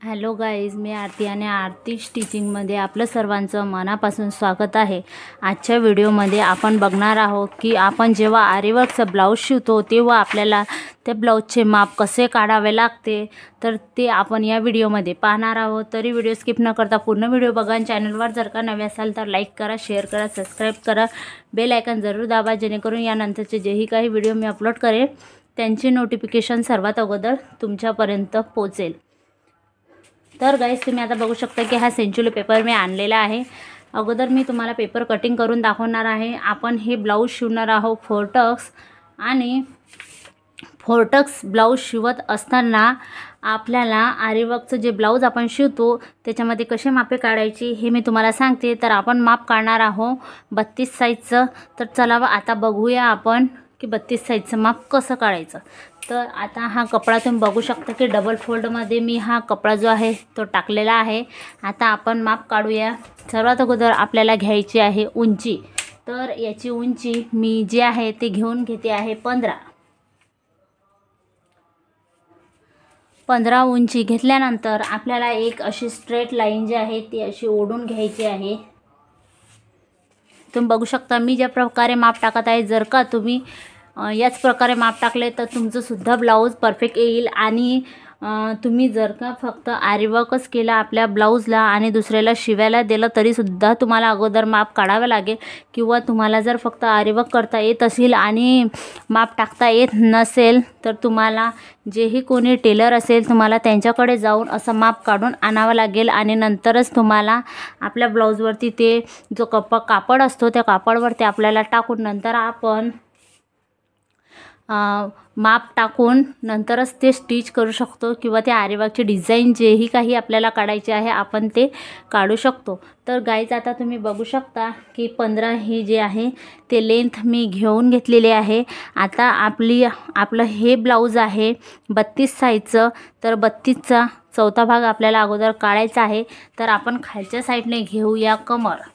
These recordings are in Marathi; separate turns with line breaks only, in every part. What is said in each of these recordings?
हॅलो गाईज, मी आरती आणि आरती स्टिचिंगमध्ये आपलं सर्वांचं मनापासून स्वागत आहे। आजच्या व्हिडिओमध्ये आपण बघणार आहोत की आपण जेव्हा आरीवर्कचं ब्लाऊज शिवतो तेव्हा आपल्याला त्या ब्लाऊजचे माप कसे काढावे लागते, तर ते आपण या व्हिडिओमध्ये पाहणार आहोत। तरी व्हिडिओ स्किप न करता पूर्ण व्हिडिओ बघा। चॅनलवर जर का नवे असाल तर लाईक करा, शेअर करा, सबस्क्राईब करा, बेल आयकॉन जरूर दाबा, जेणेकरून यानंतरचे जेही काही व्हिडिओ मी अपलोड करेन त्यांचे नोटिफिकेशन सर्वात अगोदर तुमच्यापर्यंत पोहोचेल। तर गाइस, तुम्ही आता बघू शकता की हा सेंचुरी पेपर मी आणलेला आहे। अगोदर मी तुम्हाला पेपर कटिंग करून दाखवणार आहे। आपण हे ब्लाऊज शिवणार आहोत फोरटक्स, आणि फोरटक्स ब्लाऊज शिवत असताना आपल्याला आरीवर्कचं जे ब्लाऊज आपण शिवतो त्याच्यामध्ये कसे मापे काढायची हे मी तुम्हाला सांगते। तर आपण माप काढणार आहोत 32 साईजचं। तर चला आता बघूया आपण की 32 साईजचं माप कसं काढायचं। तर आता हा कपडा तुम्ही बघू शकता की डबल फोल्डमध्ये मी हा कपडा जो आहे तो टाकलेला आहे। आता आपण माप काढूया। सर्वात अगोदर आपल्याला घ्यायची आहे उंची। तर याची उंची मी जी आहे ती घेऊन घेते आहे 15 उंची घेतल्यानंतर आपल्याला एक अशी स्ट्रेट लाईन जी आहे ती अशी ओढून घ्यायची आहे। तुम्ही बघू शकता मी ज्या प्रकारे माप टाकत आहे, जर का तुम्ही याच प्रकारे माप टाकले तर तुमचं सुद्धा ब्लाऊज परफेक्ट येईल। आणि तुम्ही जर का फक्त आरीवर्कच केला आपल्या ब्लाऊजला आणि दुसऱ्याला शिवायला दिलं तरी सुद्धा तुम्हाला अगोदर माप काढावे लागेल। किंवा तुम्हाला जर फक्त आरीवर्क करता येत असेल आणि माप टाकता येत नसेल तर तुम्हाला जेही कोणी टेलर असेल तुम्हाला त्यांच्याकडे जाऊन असं माप काढून आणावं लागेल। आणि नंतरच तुम्हाला आपल्या ब्लाऊजवरती ते जो कापड असतो त्या कापडवरती आपल्याला टाकून नंतर आपण माप टाकून नंतरच ते स्टिच करू शकतो। किंवा ते आरीवर्कची डिझाईन जेही काही आपल्याला काढायचे आहे आपण ते काढू शकतो। तर गाईज, आता तुम्ही बघू शकता की 15 ही जे आहे ते लेंथ मी घेऊन घेतलेली आहे। आता आपलं हे ब्लाऊज आहे 32 साईजचं। तर 32चा चौथा भाग आपल्याला अगोदर काढायचा आहे। तर आपण खालच्या साईडने घेऊया कमर।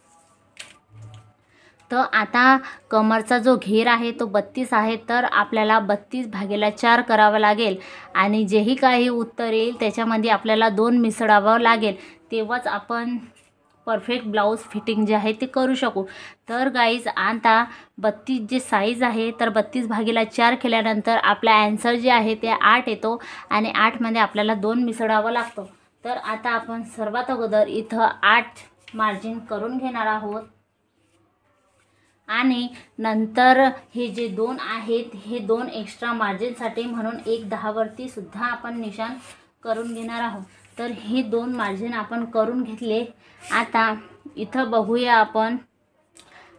तर आता कमरचा जो घेर आहे तो 32 आहे। तर आपल्याला 32/4 करावं लागेल। आणि जेही काही उत्तर येईल त्याच्यामध्ये आपल्याला 2 मिसळावं लागेल, तेव्हाच आपण परफेक्ट ब्लाऊज फिटिंग जे आहे ते करू शकू। तर गाईज, आता 32 जे साईज आहे तर 32/4 केल्यानंतर आपला आन्सर जे आहे ते 8 येतो। आणि 8 मध्ये आपल्याला 2 मिसळावं लागतो। तर आता आपण सर्वात अगोदर इथं 8 मार्जिन करून घेणार आहोत। आणि नंतर हे जे 2 आहेत हे 2 एक्स्ट्रा मार्जिनसाठी म्हणून एक 10 वरती सुद्धा आपण निशाण करून घेणार आहोत। तर हे 2 मार्जिन आपण करून घेतले। आता इथं बघूया आपण।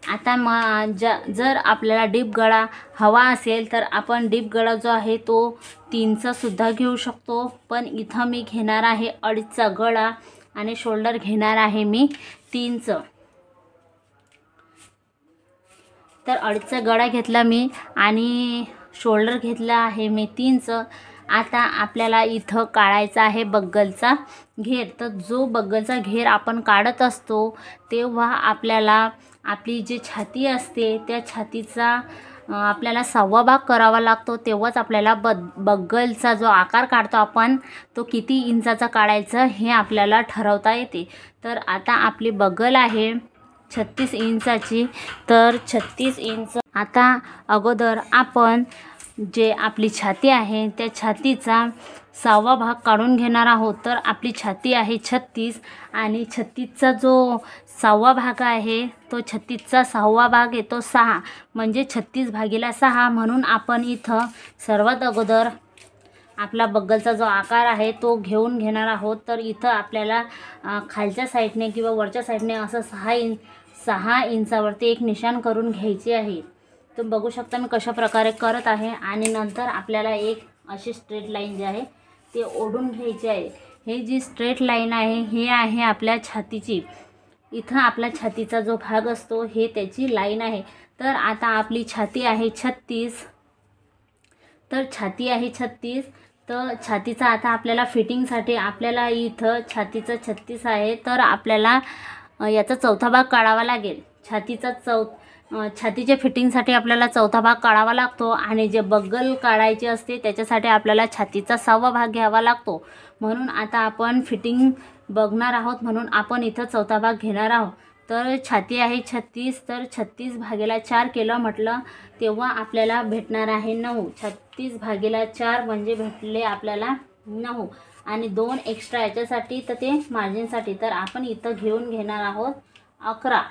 आता जर आपल्याला डीप गळा हवा असेल तर आपण डीप गळा जो आहे तो 3चा सुद्धा घेऊ शकतो। पण इथं मी घेणार आहे 2.5चा गळा आणि शोल्डर घेणार आहे मी 3चं। तर 2.5चा गळा घेतला मी आणि शोल्डर घेतला आहे मी 3चं। आता आपल्याला इथं काढायचा आहे बग्गलचा घेर। तर जो बग्गलचा घेर आपण काढत असतो तेव्हा आपल्याला आपली जी छाती असते त्या छातीचा आपल्याला 6वा भाग करावा लागतो। तेव्हाच आपल्याला बग्गलचा जो आकार काढतो आपण तो किती इंचाचा काढायचा हे आपल्याला ठरवता येते। तर आता आपली बग्गल आहे 36 इंचाची। तर 36 इंच आता अगोदर आपण जे आपली छाती आहे त्या छातीचा 6वा भाग काढून घेणार आहोत। तर आपली छाती आहे 36 आणि 36चा जो 6वा भाग आहे तो 36चा 6वा भाग येतो 6, म्हणजे 36/6। म्हणून आपण इथं सर्वात अगोदर आपला बग्गलचा जो आकार आहे तो घेऊन घेणार आहोत। तर इथं आपल्याला खालच्या साईडने किंवा वरच्या साईडने असं 6 इंचावरती एक निशाण करून घ्यायची आहे। तुम्ही बघू शकता मी कशा प्रकारे करत आहे। आणि नंतर आपल्याला एक अशी स्ट्रेट लाईन जी आहे ते ओढून घ्यायची आहे। हे जी स्ट्रेट लाईन आहे हे आहे आपल्या छातीची। इथं आपला छातीचा जो भाग असतो हे त्याची लाईन आहे। तर आता आपली छाती आहे 36। तर छाती आहे 36। तर छातीचा आता आपल्याला फिटिंगसाठी आपल्याला इथं छातीचं 36 आहे तर आपल्याला याचा चौथा भाग काढावा लागेल। छातीचा छातीच्या फिटिंगसाठी आपल्याला चौथा भाग काढावा लागतो आणि जे बग्गल काढायचे असते त्याच्यासाठी आपल्याला छातीचा 6वा भाग घ्यावा लागतो. म्हणून आता आपण फिटिंग बघणार आहोत, म्हणून आपण इथं चौथा भाग घेणार आहोत. तर छाती आहे 36, तर 36 भागेला 4 केलं म्हटलं तेव्हा आपल्याला भेटणार आहे 9. 36 भागेला 4 म्हणजे भेटले आपल्याला 9 आणि 2 एक्स्ट्रा याच्यासाठी तर ते मार्जिनसाठी. तर आपण इथं घेऊन घेणार आहोत 11.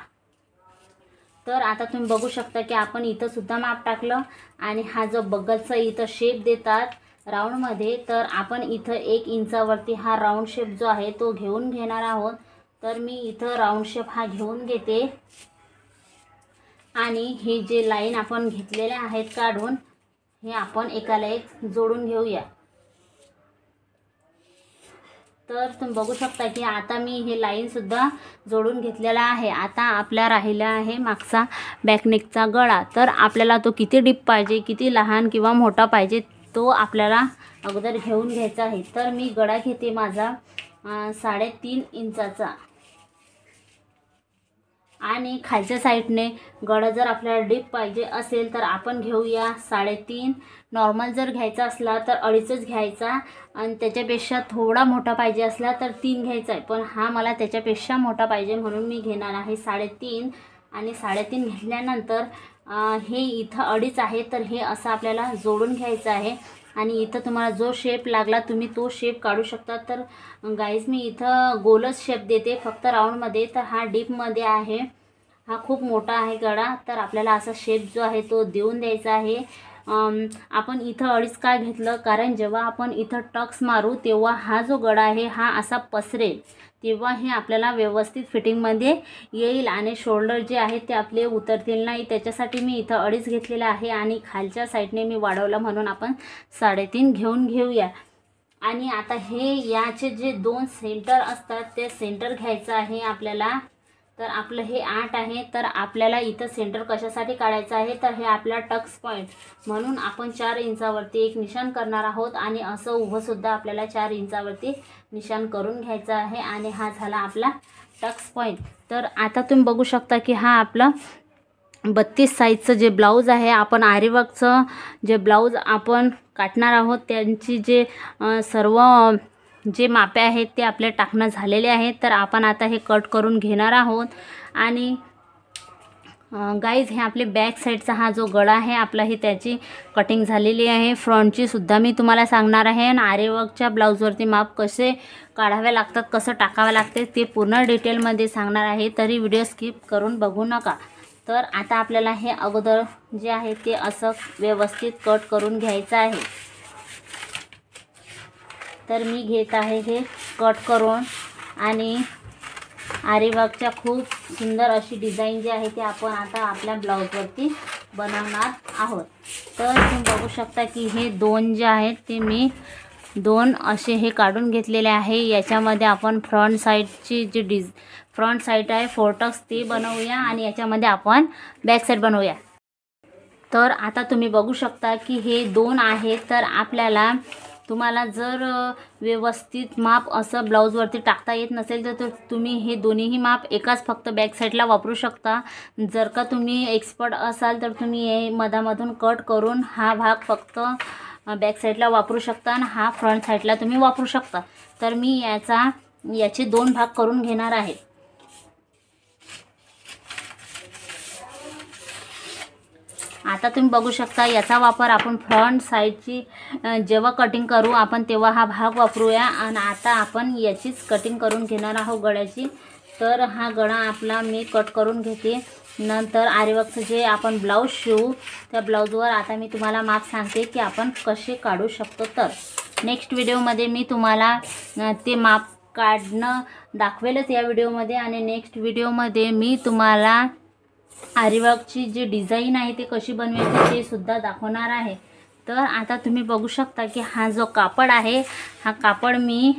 तर आता तुम्ही बघू शकता की आपण इथं सुद्धा माप टाकलं आणि हा जो बग्गलचा इथं शेप देतात राऊंडमध्ये, तर आपण इथं 1 इंचावरती हा राऊंड शेप जो आहे तो घेऊन घेणार आहोत. तर मी इथं राऊंड शेप हा घेऊन घेते आणि हे जे लाईन आपण घेतलेले आहेत काढून हे आपण एकाला एक जोडून घेऊया. तर तुम्ही बघू शकता की आता मी हे लाईनसुद्धा जोडून घेतलेला आहे. आता आपला राहिला आहे मागचा बॅकनेकचा गळा. तर आपल्याला तो किती डीप पाहिजे, किती लहान किंवा मोठा पाहिजे तो आपल्याला अगोदर घेऊन घ्यायचा आहे. तर मी गळा घेते माझा 3.5 इंचाचा आणि खालच्या साईडने गळा जर आपल्याला डीप पाहिजे असेल तर आपण घेऊया 3.5. नॉर्मल जर घ्यायचा असला तर 2.5च घ्यायचा आणि त्याच्यापेक्षा थोडा मोठा पाहिजे असला तर 3 घ्यायचा आहे. पण हा मला त्याच्यापेक्षा मोठा पाहिजे म्हणून मी घेणार आहे 3.5. आणि 3.5 घेतल्यानंतर हे इथं 2.5 आहे तर हे असं आपल्याला जोडून घ्यायचं आहे. आणि इथं तुम्हाला जो शेप लागला तुम्ही तो शेप काढू शकता. तर गाईज मी इथं गोलच शेप देते फक्त राऊंडमध्ये. तर हा डीपमध्ये आहे, हा खूप मोठा आहे गळा, तर आपल्याला असा शेप जो आहे तो देऊन द्यायचा आहे. आपण इथं 2.5 का घेतलं कारण जेव्हा आपण इथं टक्स मारू तेव्हा हा जो गळा आहे हा असा पसरेल, तेव्हा हे आपल्याला व्यवस्थित फिटिंगमध्ये येईल आणि शोल्डर जे आहेत ते आपले उतरतील नाही. त्याच्यासाठी मी इथं 2.5 घेतलेला आहे आणि खालच्या साईडने मी वाढवलं म्हणून आपण 3.5 घेऊन घेऊया. आणि आता हे याचे जे 2 सेंटर असतात ते सेंटर घ्यायचं आहे आपल्याला. तर आपलं हे 8 आहे तर आपल्याला इथं सेंटर कशासाठी काढायचं आहे तर हे आपला टक्स पॉईंट म्हणून आपण 4 इंचावरती एक निशाण करणार आहोत आणि असं उभंसुद्धा आपल्याला 4 इंचावरती निशाण करून घ्यायचं आहे आणि हा झाला आपला टक्स पॉईंट. तर आता तुम्ही बघू शकता की हा आपला 32 साईजचं जे ब्लाऊज आहे, आपण आरीवर्कचं जे ब्लाऊज आपण काटणार आहोत त्यांची जे सर्व जे मापे आहेत ते आपले टाकणं झालेले आहेत. तर आपण आता हे कट करून घेणार आहोत. आणि गाईज हे आपले बॅक साईडचा हा जो गळा आहे आपला हे त्याची कटिंग झालेली आहे. फ्रंटची सुद्धा मी तुम्हाला सांगणार आहे आणि आरीवर्कच्या ब्लाऊजवरती माप कसे काढावे लागतात, कसं टाकावे लागते ते पूर्ण डिटेलमध्ये सांगणार आहे, तरी व्हिडिओ स्किप करून बघू नका. तर आता आपल्याला हे अगोदर जे आहे ते असं व्यवस्थित कट करून घ्यायचं आहे. तर मी घेत आहे हे कट करून आणि आरीवर्कच्या खूप सुंदर अशी डिझाईन जी आहे ती आपण आता आपल्या ब्लाऊजवरती बनवणार आहोत. तर तुम्ही बघू शकता की हे 2 जे आहेत ते मी 2 असे हे काढून घेतलेले आहे. याच्यामध्ये आपण फ्रंट साईडची जी फ्रंट साईड आहे 4 टक्स ती बनवूया आणि याच्यामध्ये आपण बॅक साईड बनवूया. तर आता तुम्ही बघू शकता की हे 2 आहेत. तर आपल्याला तुम्हाला जर व्यवस्थित माप असं ब्लाऊजवरती टाकता येत नसेल तर तुम्ही हे दोन्हीही माप एकाच फक्त बॅक साईडला वापरू शकता. जर का तुम्ही एक्सपर्ट असाल तर तुम्ही हे मधामधून कट करून हा भाग फक्त बॅक साईडला वापरू शकता आणि हा फ्रंट साईडला तुम्ही वापरू शकता. तर मी याचे 2 भाग करून घेणार आहे. आता तुम्ही बघू शकता याचा वापर आपण फ्रंट साईडची जेव्हा कटिंग करू आपण तेव्हा हा भाग वापरूया. आणि आता आपण याचीच कटिंग करून घेणार आहोत गळ्याची. तर हा गळा आपला मी कट करून घेते. नंतर आरीवर्कचं जे आपण ब्लाऊज शिवू त्या ब्लाऊजवर आता मी तुम्हाला माप सांगते की आपण कसे काढू शकतो. तर नेक्स्ट व्हिडिओमध्ये मी तुम्हाला ते माप काढणं दाखवेलच या व्हिडिओमध्ये आणि नेक्स्ट व्हिडिओमध्ये मी तुम्हाला आरीवर्कची जी डिझाईन आहे ती कशी बनवायची ते सुद्धा दाखवणार आहे. तर आता तुम्ही बघू शकता की हा जो कापड आहे हा कापड मी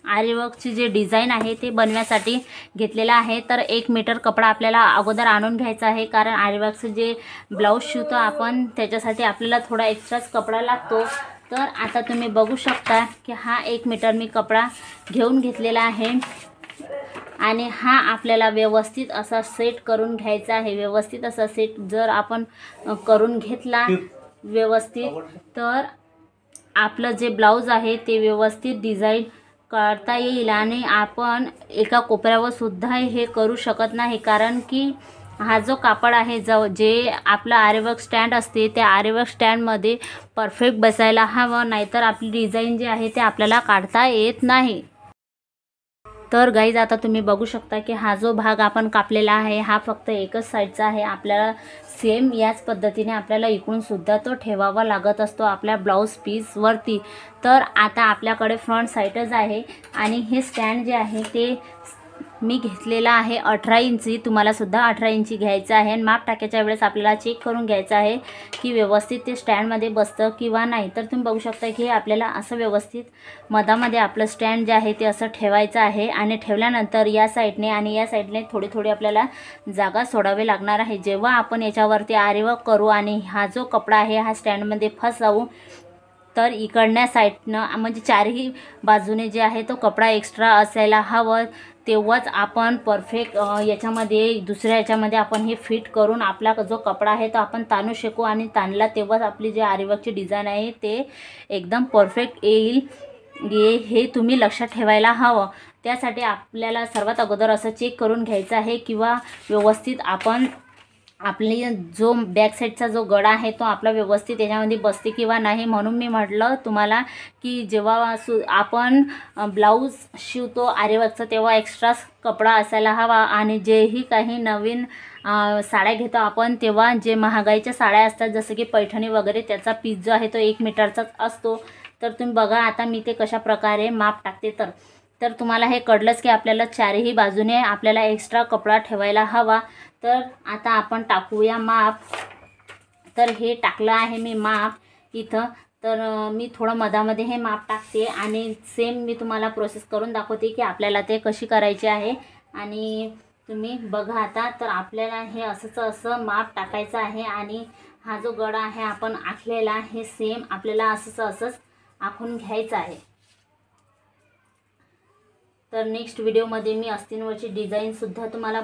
आरीवर्कची जे डिझाईन आहे ते बनवण्यासाठी घेतलेला आहे. तर 1 मीटर कपडा आपल्याला अगोदर आणून घ्यायचा आहे कारण आरीवर्कचं जे ब्लाऊज शिवतो आपण त्याच्यासाठी आपल्याला थोडा एक्स्ट्राच कपडा लागतो. तर आता तुम्ही बघू शकता की हा 1 मीटर मी कपडा घेऊन घेतलेला आहे. आणि हा आपल्याला व्यवस्थित असा सेट करून घ्यायचा आहे। व्यवस्थित असा सेट जर आपण करून घेतला व्यवस्थित, तर आपलं जे ब्लाऊज आहे ते व्यवस्थित डिझाईन करता येईल। आणि आपण एका कोपऱ्यावर सुद्धा हे करू शकत नाही, कारण की हा जो कापड आहे जे आपला आरीवर्क स्टँड असते त्या आरीवर्क स्टँडमध्ये परफेक्ट बसायला हवं, नाहीतर आपली डिझाईन जी आहे ते आपल्याला काढता येत नाही। तर गाईज आता तुम्ही बघू शकता की हा जो भाग आपण कापलेला आहे हा फक्त एकच साईडचा आहे। आपल्याला सेम याच पद्धतीने आपल्याला इकडून सुद्धा तो ठेवावा लागत असतो आपल्या ब्लाऊज पीसवरती। तर आता आपल्याकडे फ्रंट साईडच आहे आणि हे स्टँड जे आहे ते मी घेतलेला आहे 18 इंची। तुम्हाला सुद्धा 18 इंची घ्यायचं आहे आणि माप टाकायच्या वेळेस आपल्याला चेक करून घ्यायचं आहे की व्यवस्थित ते स्टँडमध्ये बसतं किंवा नाही। तर तुम्ही बघू शकता की आपल्याला असं व्यवस्थित मधामध्ये आपलं स्टँड जे आहे ते असं ठेवायचं आहे आणि ठेवल्यानंतर या साईडने आणि या साईडने थोडी आपल्याला जागा सोडावी लागणार आहे। जेव्हा आपण याच्यावरती आरीवर्क करू आणि हा जो कपडा आहे हा स्टँडमध्ये फसवू, तर इकडच्या साईडनं म्हणजे चारही बाजूने जे आहे तो कपडा एक्स्ट्रा असायला हवं, तेव्हाच आपण परफेक्ट याच्यामध्ये दुसऱ्या याच्यामध्ये आपण हे फिट करून आपला जो कपडा आहे तो आपण ताणू शकू आणि ताणला तेव्हाच आपली जी आरीवर्कची डिझाईन आहे ते एकदम परफेक्ट येईल। हे तुम्ही लक्षात ठेवायला हवं। त्यासाठी आपल्याला सर्वात अगोदर असं चेक करून घ्यायचं आहे किंवा व्यवस्थित आपण आपली जो बॅक साईडचा जो गळा आहे तो आपला व्यवस्थित याच्यामध्ये बसते किंवा नाही। म्हणून मी म्हटलं तुम्हाला की जेव्हा आपण ब्लाऊज शिवतो आरीवर्कचा तेव्हा एक्स्ट्रा कपडा असायला हवा। आणि जेही काही नवीन साड्या घेतो आपण तेव्हा जे महागाईच्या साड्या असतात जसं की पैठणी वगैरे त्याचा पीस जो आहे तो 1 मीटरचाच असतो। तर तुम्ही बघा आता मी ते कशा प्रकारे माप टाकते। तर तुम्हाला हे कळलंच की आपल्याला चारही बाजूने आपल्याला एक्स्ट्रा कपडा ठेवायला हवा। तर आता आपण टाकूया माप। तर हे टाकलं आहे मी माप इथं। तर मी थोडं मधामध्ये हे माप टाकते आणि सेम मी तुम्हाला प्रोसेस करून दाखवते की आपल्याला ते कशी करायची आहे। आणि तुम्ही बघा आता, तर आपल्याला हे असं माप टाकायचं आहे आणि हा जो गळा आहे आपण आखलेला हे सेम आपल्याला असंच आखून घ्यायचं आहे। तर नेक्स्ट व्हिडिओमध्ये मी अस्तींवरची डिझाईनसुद्धा तुम्हाला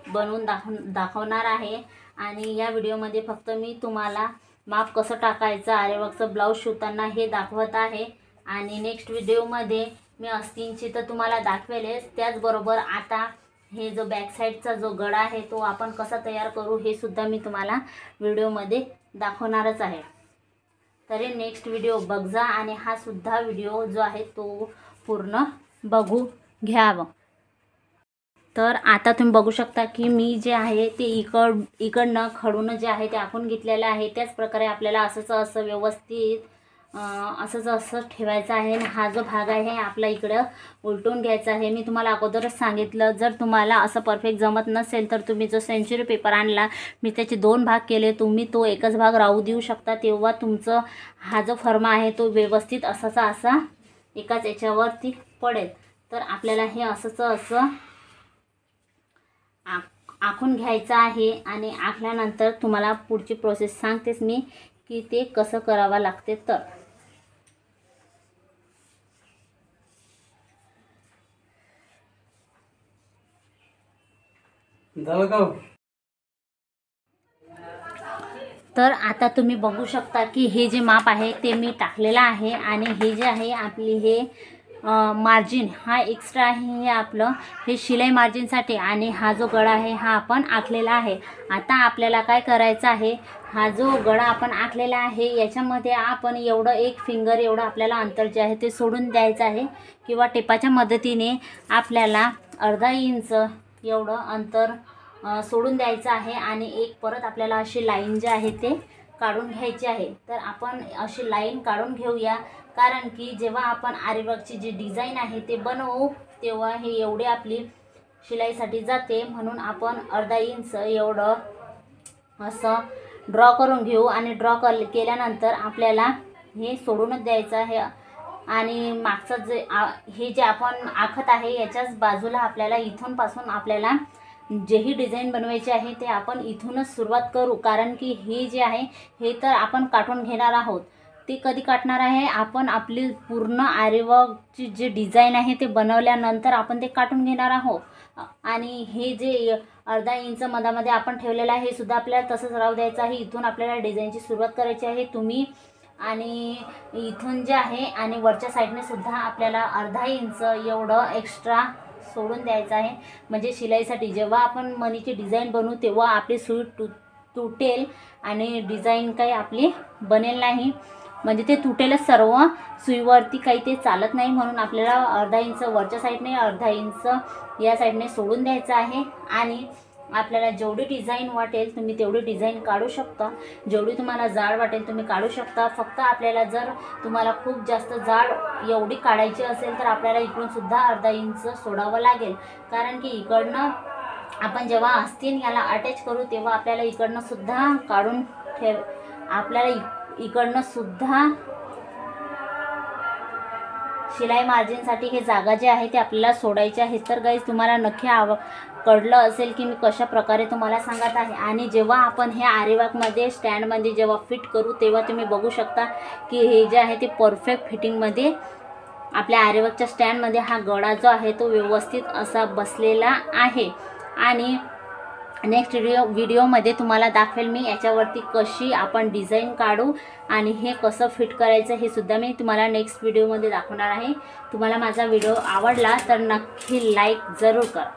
बनवून दाखवणार आहे। आणि या व्हिडिओमध्ये फक्त मी तुम्हाला माप कसं टाकायचं आरीवर्कचं ब्लाऊज शिवताना हे दाखवत आहे। आणि नेक्स्ट व्हिडिओमध्ये मी अस्तींची तर तुम्हाला दाखवेलच, त्याचबरोबर आता हे जो बॅक साईडचा जो गळा आहे तो आपण कसा तयार करू हे सुद्धा मी तुम्हाला व्हिडिओमध्ये दाखवणारच आहे। तरी नेक्स्ट व्हिडिओ बघजा आणि हा सुद्धा व्हिडिओ जो आहे तो पूर्ण बघू घ्यावं। तर आता तुम्ही बघू शकता की मी जे आहे ते इकडनं खडून जे आहे ते आखून घेतलेलं आहे। त्याच प्रकारे आपल्याला असं व्यवस्थित असं ठेवायचं आहे। हा जो भाग आहे आपला इकडं उलटून घ्यायचा आहे। मी तुम्हाला अगोदरच सांगितलं, जर तुम्हाला असं परफेक्ट जमत नसेल तर तुम्ही जो सेंचुरी पेपर आणला मी त्याचे 2 भाग केले, तुम्ही तो एकच भाग राहू देऊ शकता। तेव्हा तुमचं हा जो फर्मा आहे तो व्यवस्थित असा एकाच याच्यावरती पडेल। तर आपल्याला हे असं आखून घ्यायचं आहे। आणि आखल्यानंतर तुम्हाला पुढची प्रोसेस सांगतेच मी की ते कसं करावं लागते। तर आता तुम्ही बघू शकता की हे जे माप आहे ते मी टाकलेलं आहे आणि हे जे आहे आपली हे मार्जिन हा एक्स्ट्रा आहे, हे आपलं हे शिलाई मार्जिनसाठी। आणि हा जो गळा आहे हा आपण आखलेला आहे। आता आपल्याला काय करायचं आहे, हा जो गळा आपण आखलेला आहे याच्यामध्ये आपण एवढं 1 फिंगर एवढं आपल्याला अंतर जे आहे ते सोडून द्यायचं आहे किंवा टेपाच्या मदतीने आपल्याला अर्धा इंच एवढं अंतर सोडून द्यायचं आहे। आणि एक परत आपल्याला अशी लाईन जी आहे ते काढून घ्यायची आहे। तर आपण अशी लाईन काढून घेऊया, कारण की जेव्हा आपण आरीवर्कची जी डिझाईन आहे ते बनवू तेव्हा हे एवढे आपली शिलाईसाठी जाते। म्हणून आपण अर्धा इंच एवढं असं ड्रॉ करून घेऊ आणि ड्रॉ केल्यानंतर आपल्याला हे सोडूनच द्यायचं आहे। आणि मागचं हे जे आपण आखत आहे याच्याच बाजूला आपल्याला इथून पासून आपल्याला जेही डिझाईन बनवायची आहे ते आपण इथूनच सुरुवात करू, कारण की हे जे आहे हे तर आपण काढून घेणार आहोत। ते कधी काढणार आहे, आपण आपली पूर्ण आरीवर्कची जे डिझाईन आहे ते बनवल्यानंतर आपण ते काढून घेणार आहोत. आणि हे जे अर्धा इंच मधामध्ये आपण ठेवलेलं आहे हे सुद्धा आपल्याला तसंच राहू द्यायचं आहे. इथून आपल्याला डिझाईनची सुरुवात करायची आहे. तुम्ही आणि इथून जे आहे आणि वरच्या साईडने सुद्धा आपल्याला अर्धा इंच एवढं एक्स्ट्रा सोडून द्यायचं आहे. म्हणजे शिलाईसाठी जेव्हा आपण मणीची डिझाईन बनवू तेव्हा आपली सुई तुटेल आणि डिझाईन काही आपली बनेल नाही. म्हणजे ते तुटेलच सर्व, सुईवरती काही ते चालत नाही. म्हणून आपल्याला अर्धा इंच वरच्या साईडने, अर्धा इंच या साईडने सोडून द्यायचं आहे. आणि आपल्याला जेवढी डिझाईन वाटेल तुम्ही तेवढी डिझाईन काढू शकता. जेवढी तुम्हाला जाड वाटेल तुम्ही काढू शकता. फक्त आपल्याला जर तुम्हाला खूप जास्त जाड एवढी काढायची असेल तर आपल्याला इकडून सुद्धा अर्धा इंच सोडावं लागेल. कारण की इकडनं आपण जेव्हा आस्तीन याला अटॅच करू तेव्हा आपल्याला इकडनं सुद्धा काढून आपल्याला इकडनं सुद्धा शिलाई मार्जिनसाठी हे जागा जे आहे ते आपल्याला सोडायचे आहे. तर गाईज तुम्हाला नक्की कळलं असेल की मी कशा प्रकारे तुम्हाला सांगत आहे. आणि जेव्हा आपण हे आरीवर्कमध्ये स्टँडमध्ये जेव्हा फिट करू तेव्हा तुम्ही बघू शकता की हे जे आहे ते परफेक्ट फिटिंगमध्ये आपल्या आरीवर्कच्या स्टँडमध्ये हा गळा जो आहे तो व्यवस्थित असा बसलेला आहे. आणि नेक्स्ट व्हिडिओमध्ये तुम्हाला दाखवेल मी याच्यावरती कशी आपण डिझाईन काढू आणि हे कसं फिट करायचं हे सुद्धा मी तुम्हाला नेक्स्ट व्हिडिओमध्ये दाखवणार आहे. तुम्हाला माझा व्हिडिओ आवडला तर नक्की लाईक जरूर करा.